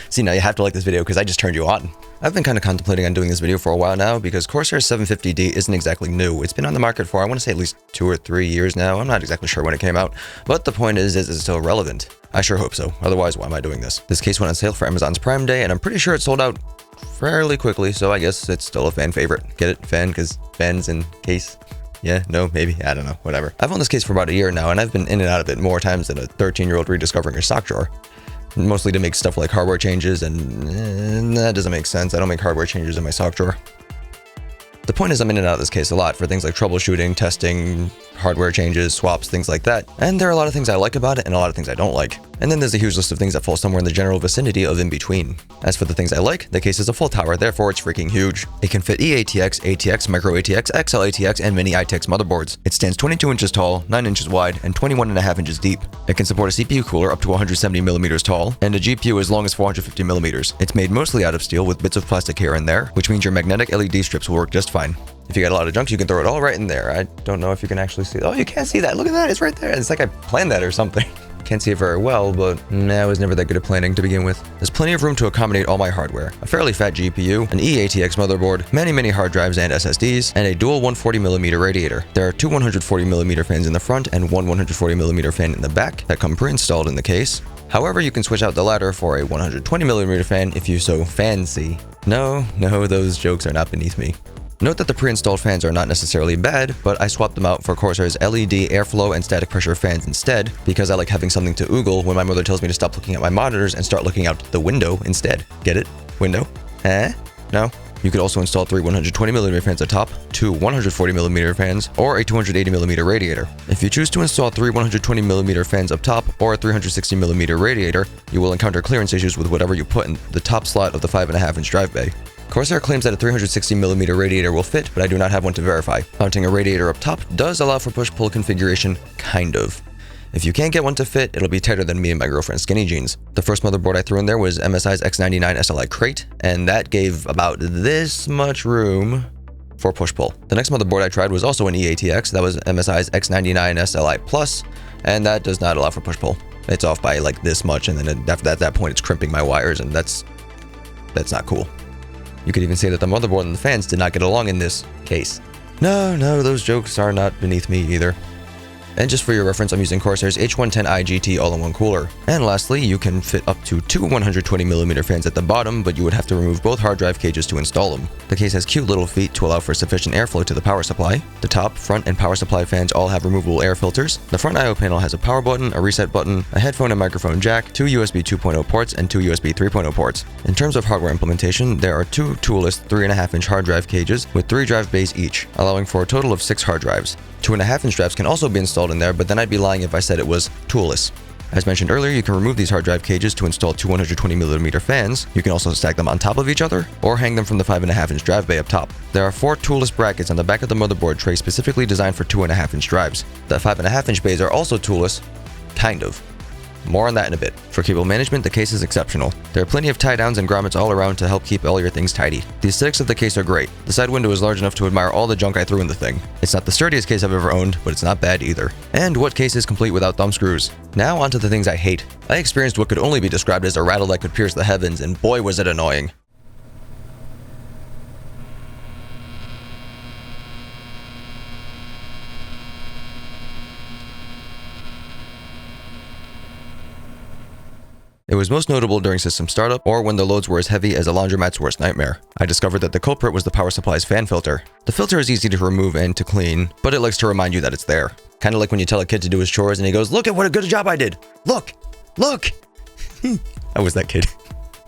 See, now you have to like this video because I just turned you on. I've been kind of contemplating on doing this video for a while now because Corsair 750D isn't exactly new. It's been on the market for, I want to say, at least 2 or 3 years now. I'm not exactly sure when it came out, but the point is it's still relevant. I sure hope so. Otherwise, why am I doing this? This case went on sale for Amazon's Prime Day, and I'm pretty sure it sold out fairly quickly, so I guess it's still a fan favorite. Get it? Fan, because fans in case. Yeah, no, maybe, I don't know, whatever. I've owned this case for about a year now, and I've been in and out of it more times than a 13-year-old rediscovering her sock drawer. Mostly to make stuff like hardware changes, and that doesn't make sense. I don't make hardware changes in my sock drawer. The point is I'm in and out of this case a lot for things like troubleshooting, testing, hardware changes, swaps, things like that. And there are a lot of things I like about it and a lot of things I don't like. And then there's a huge list of things that fall somewhere in the general vicinity of in between. As for the things I like, the case is a full tower, therefore it's freaking huge. It can fit eATX, ATX, Micro ATX, XL ATX, and Mini ITX motherboards. It stands 22 inches tall, 9 inches wide, and 21.5 inches deep. It can support a CPU cooler up to 170mm tall, and a GPU as long as 450mm. It's made mostly out of steel with bits of plastic here and there, which means your magnetic LED strips will work just fine. If you got a lot of junk, you can throw it all right in there. I don't know if you can actually see it. Oh, you can't see that. Look at that. It's right there. It's like I planned that or something. Can't see it very well, but I was never that good at planning to begin with. There's plenty of room to accommodate all my hardware. A fairly fat GPU, an eATX motherboard, many hard drives and SSDs, and a dual 140mm radiator. There are 2 140mm fans in the front and 1 140mm fan in the back that come pre-installed in the case. However, you can switch out the latter for a 120mm fan if you so fancy. No, those jokes are not beneath me. Note that the pre-installed fans are not necessarily bad, but I swapped them out for Corsair's LED airflow and static pressure fans instead, because I like having something to oogle when my mother tells me to stop looking at my monitors and start looking out the window instead. Get it? Window? No? You could also install 3 120mm fans atop, 2 140mm fans, or a 280mm radiator. If you choose to install 3 120mm fans up top or a 360mm radiator, you will encounter clearance issues with whatever you put in the top slot of the 5.5-inch drive bay. Corsair claims that a 360mm radiator will fit, but I do not have one to verify. Mounting a radiator up top does allow for push-pull configuration, kind of. If you can't get one to fit, it'll be tighter than me and my girlfriend's skinny jeans. The first motherboard I threw in there was MSI's X99 SLI crate, and that gave about this much room for push-pull. The next motherboard I tried was also an eATX, that was MSI's X99 SLI Plus, and that does not allow for push-pull. It's off by like this much, and then after that, at that point it's crimping my wires, and that's not cool. You could even say that the motherboard and the fans did not get along in this case. No, those jokes are not beneath me either. And just for your reference, I'm using Corsair's H110i GT all-in-one cooler. And lastly, you can fit up to 2 120mm fans at the bottom, but you would have to remove both hard drive cages to install them. The case has cute little feet to allow for sufficient airflow to the power supply. The top, front, and power supply fans all have removable air filters. The front I/O panel has a power button, a reset button, a headphone and microphone jack, 2 USB 2.0 ports, and 2 USB 3.0 ports. In terms of hardware implementation, there are 2 toolless 3.5-inch hard drive cages with 3 drive bays each, allowing for a total of 6 hard drives. 2.5-inch drives can also be installed in there, but then I'd be lying if I said it was toolless. As mentioned earlier, you can remove these hard drive cages to install 2 120mm fans. You can also stack them on top of each other, or hang them from the 5.5-inch drive bay up top. There are 4 toolless brackets on the back of the motherboard tray specifically designed for 2.5-inch drives. The 5.5-inch bays are also toolless, kind of. More on that in a bit. For cable management, the case is exceptional. There are plenty of tie downs and grommets all around to help keep all your things tidy. The aesthetics of the case are great. The side window is large enough to admire all the junk I threw in the thing. It's not the sturdiest case I've ever owned, but it's not bad either. And what case is complete without thumb screws? Now onto the things I hate. I experienced what could only be described as a rattle that could pierce the heavens, and boy was it annoying. It was most notable during system startup or when the loads were as heavy as a laundromat's worst nightmare. I discovered that the culprit was the power supply's fan filter. The filter is easy to remove and to clean, but it likes to remind you that it's there. Kinda like when you tell a kid to do his chores and he goes, "Look at what a good job I did! Look! I was that kid.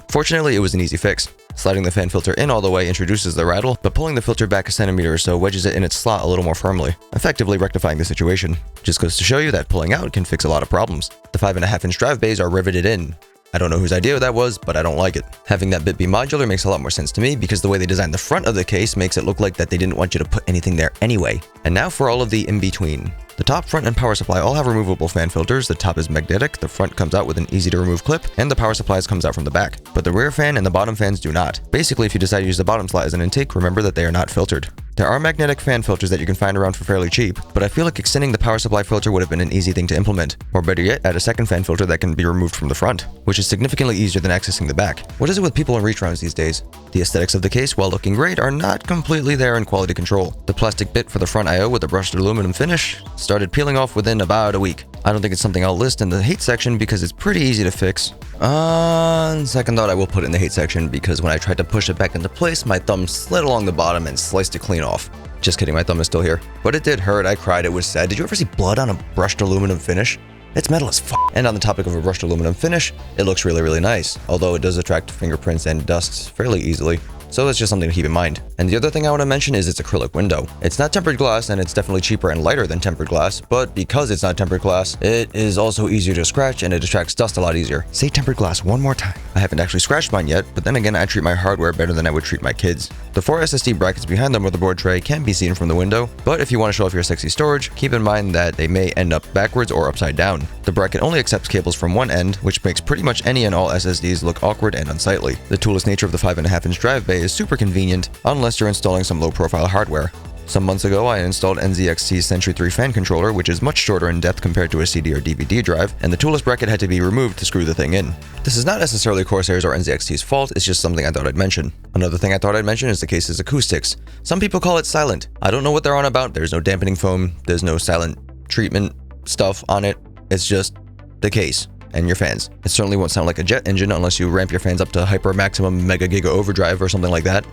Fortunately, it was an easy fix. Sliding the fan filter in all the way introduces the rattle, but pulling the filter back a centimeter or so wedges it in its slot a little more firmly, effectively rectifying the situation. Just goes to show you that pulling out can fix a lot of problems. The 5.5-inch drive bays are riveted in. I don't know whose idea that was, but I don't like it. Having that bit be modular makes a lot more sense to me because the way they designed the front of the case makes it look like that they didn't want you to put anything there anyway. And now for all of the in-between. The top, front, and power supply all have removable fan filters. The top is magnetic, the front comes out with an easy-to-remove clip, and the power supplies comes out from the back. But the rear fan and the bottom fans do not. Basically, if you decide to use the bottom slot as an intake, remember that they are not filtered. There are magnetic fan filters that you can find around for fairly cheap, but I feel like extending the power supply filter would have been an easy thing to implement. Or better yet, add a second fan filter that can be removed from the front, which is significantly easier than accessing the back. What is it with people in reach rounds these days? The aesthetics of the case, while looking great, are not completely there in quality control. The plastic bit for the front I/O with the brushed aluminum finish started peeling off within about a week. I don't think it's something I'll list in the hate section because it's pretty easy to fix. On second thought, I will put it in the hate section because when I tried to push it back into place, my thumb slid along the bottom and sliced it clean off. Just kidding, my thumb is still here. But it did hurt, I cried, it was sad. Did you ever see blood on a brushed aluminum finish? It's metal as fuck. And on the topic of a brushed aluminum finish, it looks really nice, although it does attract fingerprints and dust fairly easily. So that's just something to keep in mind. And the other thing I want to mention is its acrylic window. It's not tempered glass and it's definitely cheaper and lighter than tempered glass, but because it's not tempered glass, it is also easier to scratch and it attracts dust a lot easier. Say tempered glass one more time. I haven't actually scratched mine yet, but then again, I treat my hardware better than I would treat my kids. The 4 SSD brackets behind the motherboard tray can be seen from the window, but if you want to show off your sexy storage, keep in mind that they may end up backwards or upside down. The bracket only accepts cables from one end, which makes pretty much any and all SSDs look awkward and unsightly. The toolless nature of the 5.5-inch drive bay is super convenient, unless you're installing some low-profile hardware. Some months ago, I installed NZXT's Sentry 3 fan controller, which is much shorter in depth compared to a CD or DVD drive, and the toolless bracket had to be removed to screw the thing in. This is not necessarily Corsair's or NZXT's fault, it's just something I thought I'd mention. Another thing I thought I'd mention is the case's acoustics. Some people call it silent. I don't know what they're on about. There's no dampening foam, there's no silent treatment stuff on it. It's just the case and your fans. It certainly won't sound like a jet engine unless you ramp your fans up to hyper maximum mega giga overdrive or something like that.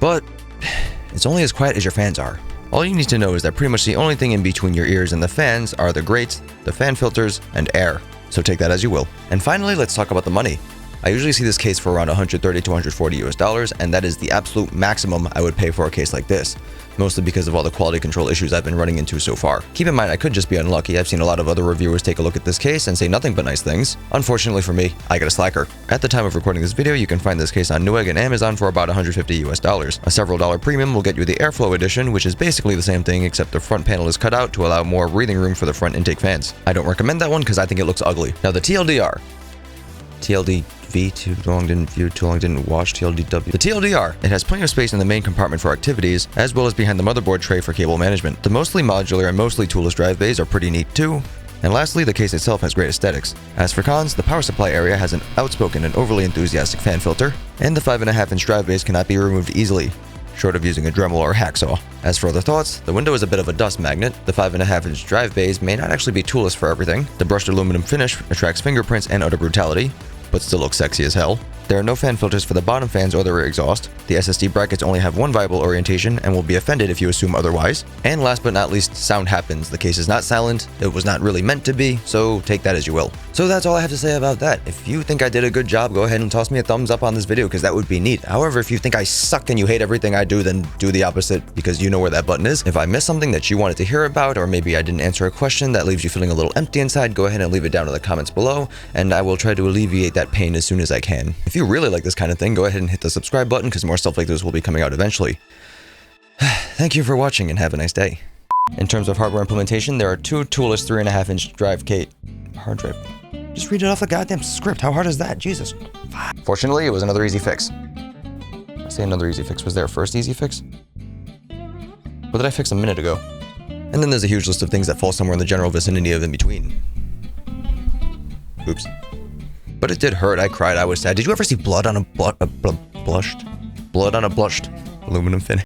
But it's only as quiet as your fans are. All you need to know is that pretty much the only thing in between your ears and the fans are the grates, the fan filters, and air. So take that as you will. And finally, let's talk about the money. I usually see this case for around $130 to $140 US, and that is the absolute maximum I would pay for a case like this, mostly because of all the quality control issues I've been running into so far. Keep in mind, I could just be unlucky. I've seen a lot of other reviewers take a look at this case and say nothing but nice things. Unfortunately for me, I got a slacker. At the time of recording this video, you can find this case on Newegg and Amazon for about $150 US. A several dollar premium will get you the airflow edition, which is basically the same thing except the front panel is cut out to allow more breathing room for the front intake fans. I don't recommend that one because I think it looks ugly. Now the TLDR. too long didn't view, too long didn't watch, TLDW. The TLDR, it has plenty of space in the main compartment for activities, as well as behind the motherboard tray for cable management. The mostly modular and mostly toolless drive bays are pretty neat too. And lastly, the case itself has great aesthetics. As for cons, the power supply area has an outspoken and overly enthusiastic fan filter, and the 5.5-inch drive base cannot be removed easily, short of using a Dremel or a hacksaw. As for other thoughts, the window is a bit of a dust magnet, the 5.5-inch drive bays may not actually be toolless for everything, the brushed aluminum finish attracts fingerprints and utter brutality, but still looks sexy as hell. There are no fan filters for the bottom fans or the rear exhaust. The SSD brackets only have one viable orientation and will be offended if you assume otherwise. And last but not least, sound happens. The case is not silent, it was not really meant to be, so take that as you will. So that's all I have to say about that. If you think I did a good job, go ahead and toss me a thumbs up on this video because that would be neat. However, if you think I suck and you hate everything I do, then do the opposite because you know where that button is. If I missed something that you wanted to hear about, or maybe I didn't answer a question that leaves you feeling a little empty inside, go ahead and leave it down in the comments below, and I will try to alleviate that pain as soon as I can. If you really like this kind of thing, go ahead and hit the subscribe button because more stuff like this will be coming out eventually. Thank you for watching and have a nice day. In terms of hardware implementation, there are two toolless 3.5-inch hard drive. Just read it off the goddamn script. How hard is that? Jesus. Fortunately, it was another easy fix. I say another easy fix. Was there a first easy fix? What did I fix a minute ago? And then there's a huge list of things that fall somewhere in the general vicinity of in between. Oops. But it did hurt. I cried. I was sad. Did you ever see blood on a blushed aluminum finish?